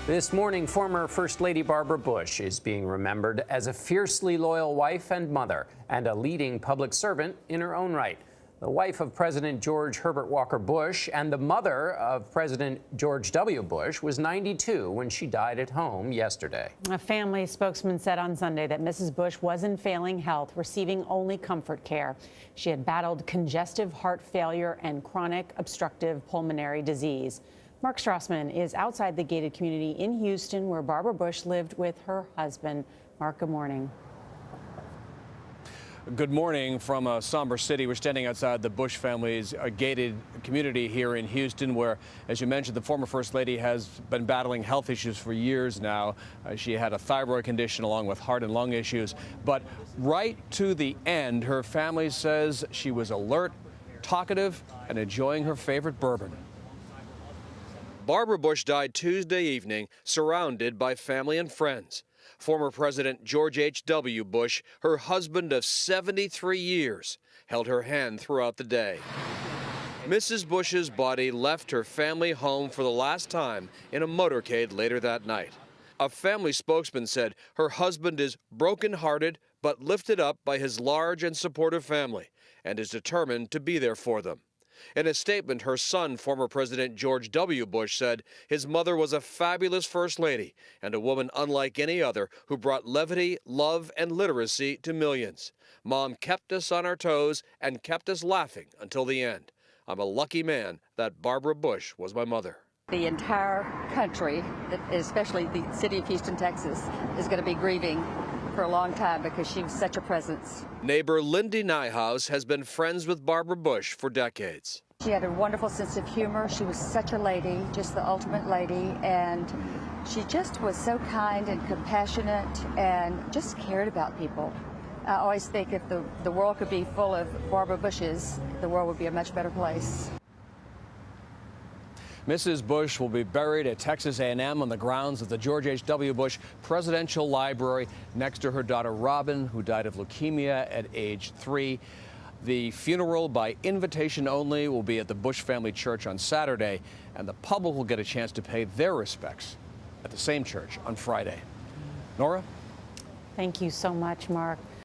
This morning, former First Lady Barbara Bush is being remembered as a fiercely loyal wife and mother, and a leading public servant in her own right. The wife of President George Herbert Walker Bush and the mother of President George W. Bush was 92 when she died at home yesterday. A family spokesman said on Sunday that Mrs. Bush was in failing health, receiving only comfort care. She had battled congestive heart failure and chronic obstructive pulmonary disease. Mark Strassmann is outside the gated community in Houston where Barbara Bush lived with her husband. Mark, good morning. Good morning from a somber city. We're standing outside the Bush family's gated community here in Houston, where, as you mentioned, the former First Lady has been battling health issues for years now. She had a thyroid condition along with heart and lung issues. But right to the end, her family says she was alert, talkative, and enjoying her favorite bourbon. Barbara Bush died Tuesday evening, surrounded by family and friends. Former President George H.W. Bush, her husband of 73 years, held her hand throughout the day. Mrs. Bush's body left her family home for the last time in a motorcade later that night. A family spokesman said her husband is broken-hearted but lifted up by his large and supportive family and is determined to be there for them. In a statement, her son, former President George W. Bush, said his mother was a fabulous First Lady and a woman unlike any other who brought levity, love, and literacy to millions. Mom kept us on our toes and kept us laughing until the end. I'm a lucky man that Barbara Bush was my mother. The entire country, especially the city of Houston, Texas, is going to be grieving for a long time because she was such a presence. Neighbor Lindy Nyhouse has been friends with Barbara Bush for decades. She had a wonderful sense of humor. She was such a lady, just the ultimate lady, and she just was so kind and compassionate and just cared about people. I always think if the world could be full of Barbara Bushes, the world would be a much better place. Mrs. Bush will be buried at Texas A&M on the grounds of the George H.W. Bush Presidential Library next to her daughter Robin, who died of leukemia at age 3. The funeral, by invitation only, will be at the Bush Family Church on Saturday, and the public will get a chance to pay their respects at the same church on Friday. Nora? Thank you so much, Mark.